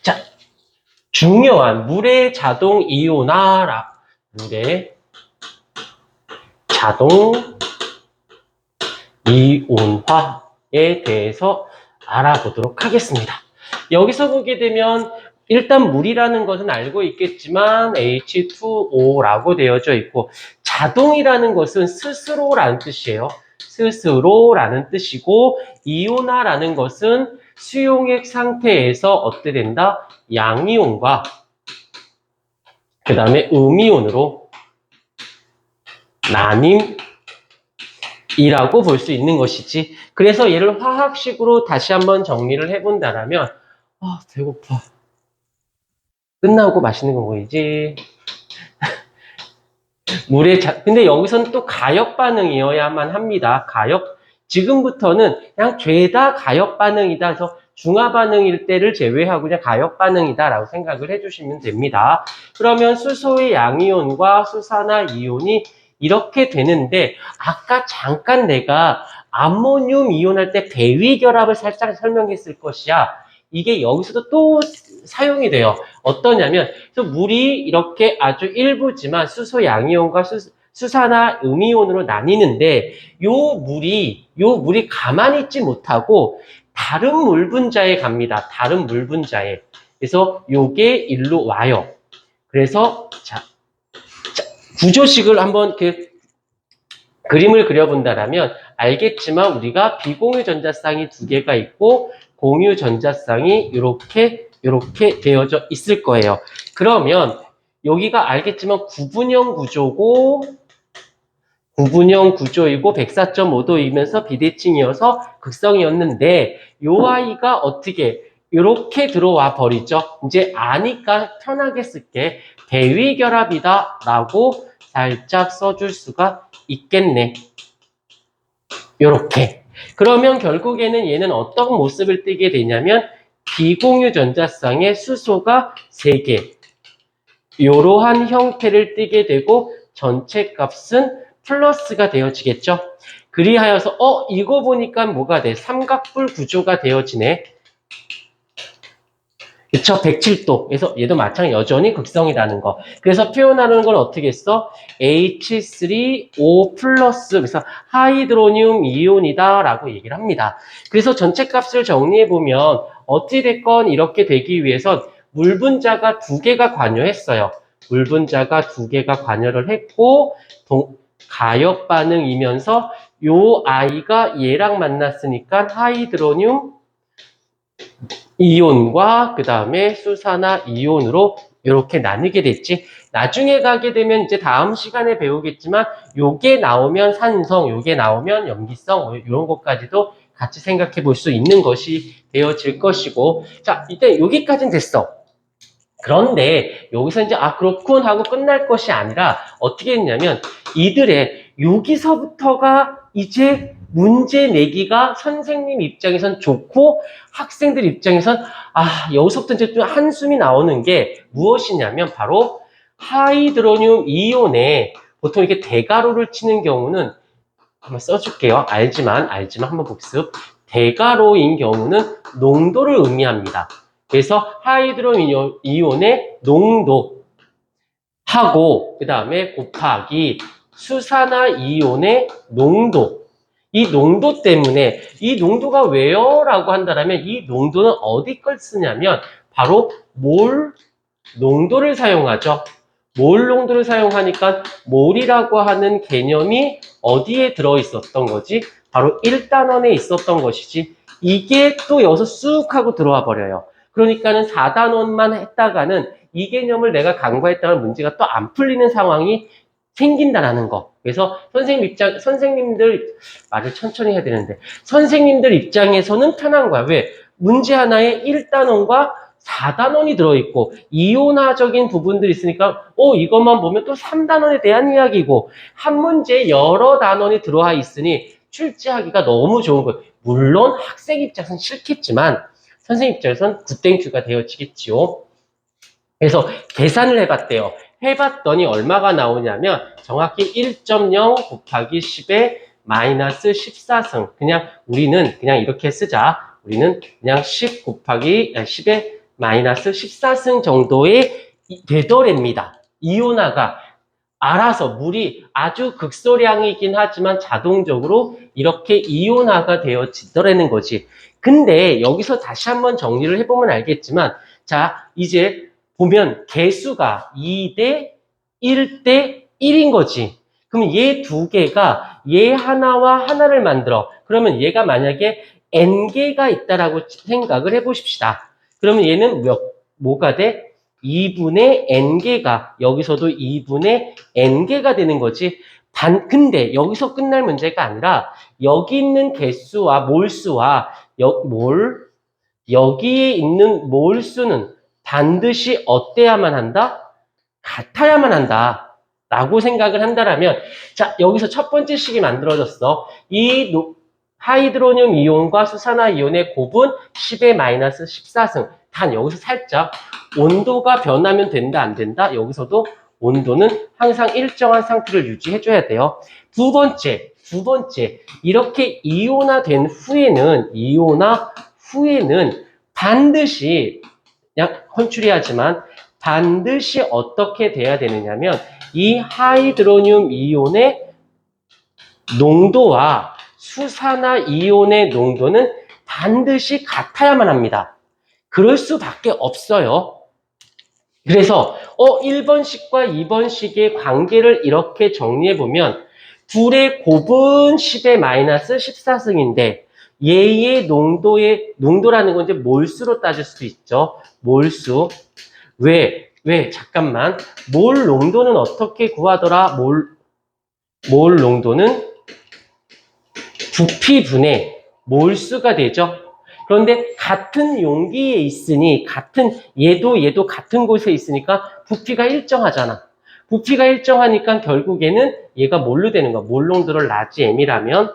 자, 중요한 물의 자동 이온화라. 물의 자동 이온화에 대해서 알아보도록 하겠습니다. 여기서 보게 되면 일단 물이라는 것은 알고 있겠지만 H2O라고 되어져 있고, 자동이라는 것은 스스로라는 뜻이에요. 스스로라는 뜻이고, 이온화라는 것은 수용액 상태에서 어떻게 된다? 양이온과 그 다음에 음이온으로 나뉨이라고 볼 수 있는 것이지. 그래서 얘를 화학식으로 다시 한번 정리를 해본다면, 배고파. 끝나고 맛있는 거 먹어야지. 근데 여기서는 또 가역 반응이어야만 합니다. 지금부터는 그냥 죄다 가역 반응이다 해서 중화 반응일 때를 제외하고 그냥 가역 반응이다라고 생각을 해주시면 됩니다. 그러면 수소의 양이온과 수산화 이온이 이렇게 되는데, 아까 잠깐 내가 암모늄 이온할 때 배위 결합을 살짝 설명했을 것이야. 이게 여기서도 또 사용이 돼요. 어떠냐면, 물이 이렇게 아주 일부지만 수소 양이온과 수산화 음이온으로 나뉘는데, 요 물이 가만히 있지 못하고 다른 물 분자에 갑니다. 다른 물 분자에. 그래서 요게 일로 와요. 그래서 자, 구조식을 한번 그림을 그려본다면 알겠지만, 우리가 비공유 전자쌍이 두 개가 있고 공유 전자쌍이 이렇게 되어져 있을 거예요. 그러면 여기가 알겠지만 구분형 구조이고 104.5도이면서 비대칭이어서 극성이었는데, 요 아이가 어떻게 이렇게 들어와 버리죠. 이제 아니까 편하게 쓸게. 배위결합이다 라고 살짝 써줄 수가 있겠네. 요렇게. 그러면 결국에는 얘는 어떤 모습을 띠게 되냐면, 비공유 전자쌍의 수소가 3개. 이러한 형태를 띠게 되고, 전체 값은 플러스가 되어지겠죠. 그리하여서 이거 보니까 뭐가 돼? 삼각불 구조가 되어지네. 그쵸? 107도. 그래서 얘도 마찬가지 여전히 극성이라는 거. 그래서 표현하는 걸 어떻게 써? H3O 플러스. 그래서 하이드로늄 이온이다 라고 얘기를 합니다. 그래서 전체 값을 정리해보면 어찌됐건 이렇게 되기 위해선 물 분자가 2개가 관여했어요. 물 분자가 2개가 관여를 했고, 가역 반응이면서 요 아이가 얘랑 만났으니까 하이드로늄 이온과 그 다음에 수산화 이온으로 이렇게 나뉘게 됐지. 나중에 가게 되면 이제 다음 시간에 배우겠지만, 요게 나오면 산성, 요게 나오면 염기성, 이런 것까지도 같이 생각해 볼 수 있는 것이 되어질 것이고. 자, 이때 여기까지는 됐어. 그런데 여기서 이제 그렇군 하고 끝날 것이 아니라 어떻게 했냐면, 이들의 여기서부터가 이제 문제 내기가 선생님 입장에선 좋고, 학생들 입장에선 여기서부터 이제 좀 한숨이 나오는 게 무엇이냐면, 바로 하이드로늄 이온에 보통 이렇게 대가로를 치는 경우는, 한번 써줄게요. 알지만 한번 복습. 대가로인 경우는 농도를 의미합니다. 그래서 하이드로늄 이온의 농도 하고, 그 다음에 곱하기 수산화 이온의 농도. 이 농도 때문에, 이 농도가 왜요? 라고 한다면, 이 농도는 어디 걸 쓰냐면 바로 몰 농도를 사용하죠. 몰 농도를 사용하니까 몰이라고 하는 개념이 어디에 들어있었던 거지? 바로 1단원에 있었던 것이지. 이게 또 여기서 쑥 하고 들어와 버려요. 그러니까는 4단원만 했다가는 이 개념을 내가 간과했다면 문제가 또 안 풀리는 상황이 생긴다라는 거. 그래서 선생님들, 말을 천천히 해야 되는데, 선생님들 입장에서는 편한 거야. 왜? 문제 하나에 1단원과 4단원이 들어있고, 이온화적인 부분들이 있으니까, 이것만 보면 또 3단원에 대한 이야기고, 한 문제에 여러 단원이 들어와 있으니 출제하기가 너무 좋은 거예요. 물론 학생 입장에서는 싫겠지만, 선생님 입장에서는 굿땡큐가 되어지겠지요. 그래서 계산을 해봤대요. 해봤더니 얼마가 나오냐면 정확히 1.0 곱하기 10의 마이너스 14승. 우리는 그냥 이렇게 쓰자. 우리는 그냥 10 곱하기 10의 마이너스 14승 정도의 되더랍니다. 이온화가 알아서 물이 아주 극소량이긴 하지만 자동적으로 이렇게 이온화가 되어지더라는 거지. 근데 여기서 다시 한번 정리를 해보면 알겠지만, 자, 이제 보면 개수가 2대 1대 1인 거지. 그럼 얘 두 개가 얘 하나와 하나를 만들어. 그러면 얘가 만약에 n개가 있다라고 생각을 해보십시다. 그러면 얘는 뭐가 돼? 2분의 n개가, 여기서도 2분의 n개가 되는 거지. 근데 여기서 끝날 문제가 아니라 여기 있는 개수와 몰수와 여기에 있는 몰수는 반드시 어때야만 한다? 같아야만 한다. 라고 생각을 한다라면, 자, 여기서 첫 번째 식이 만들어졌어. 이 하이드로늄 이온과 수산화 이온의 곱은 10의 마이너스 14승. 단 여기서 살짝 온도가 변하면 된다, 안 된다? 여기서도 온도는 항상 일정한 상태를 유지해줘야 돼요. 두 번째, 이렇게 이온화 후에는 반드시, 그냥 헌출이하지만 반드시 어떻게 돼야 되느냐면 이 하이드로늄 이온의 농도와 수산화 이온의 농도는 반드시 같아야만 합니다. 그럴 수밖에 없어요. 그래서 1번식과 2번식의 관계를 이렇게 정리해보면 둘의 곱은 10의 마이너스 14승인데 얘의 농도라는 건 이제 몰수로 따질 수 있죠. 몰수. 왜? 잠깐만. 몰 농도는 어떻게 구하더라? 몰 농도는 부피분의 몰수가 되죠. 그런데 같은 용기에 있으니 얘도 같은 곳에 있으니까 부피가 일정하잖아. 부피가 일정하니까 결국에는 얘가 뭘로 되는 거야? 몰 농도를 라지 m이라면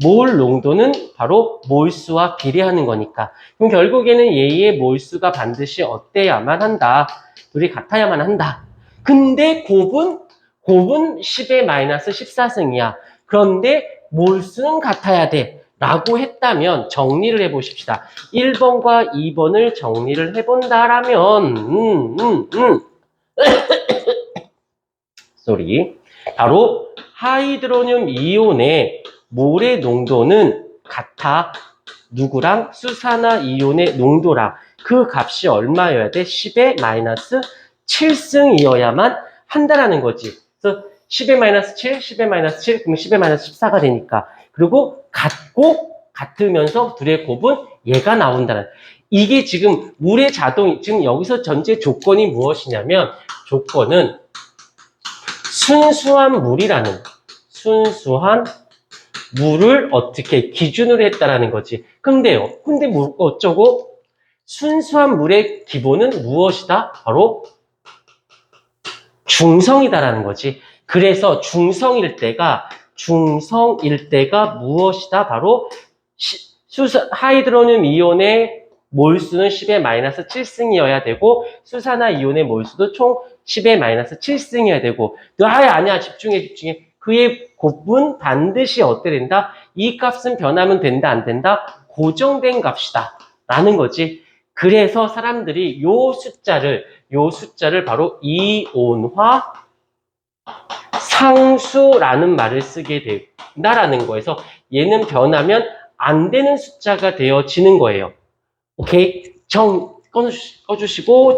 몰 농도는 바로 몰수와 비례하는 거니까. 그럼 결국에는 얘의 몰수가 반드시 어때야만 한다. 둘이 같아야만 한다. 근데 곱은 10의 마이너스 14승이야. 그런데 몰수는 같아야 돼. 라고 했다면 정리를 해보십시다. 1번과 2번을 정리를 해본다라면 바로 하이드로늄 이온의 몰의 농도는 같아. 누구랑? 수산화 이온의 농도랑. 그 값이 얼마여야 돼? 10의 마이너스 7승이어야만 한다라는 거지. 그래서 10의 마이너스 7, 10의 마이너스 7, 그럼 10의 마이너스 14가 되니까. 그리고 같으면서 둘의 곱은 얘가 나온다는. 이게 지금 물의 지금 여기서 전제 조건이 무엇이냐면, 조건은 순수한 물을 어떻게 기준으로 했다라는 거지. 근데 어쩌고? 순수한 물의 기본은 무엇이다? 바로 중성이다라는 거지. 그래서 중성일 때가 무엇이다? 바로 하이드로늄 이온의 몰수는 10의 마이너스 7승이어야 되고 수산화 이온의 몰수도 총 10의 마이너스 7승이어야 되고 아니야 집중해 그의 곱은 반드시 어때 된다? 이 값은 변하면 된다 안 된다? 고정된 값이다 라는 거지. 그래서 사람들이 요 숫자를 바로 이온화 상수라는 말을 쓰게 된다라는 거에서 얘는 변하면 안 되는 숫자가 되어지는 거예요. 오케이? 꺼주시고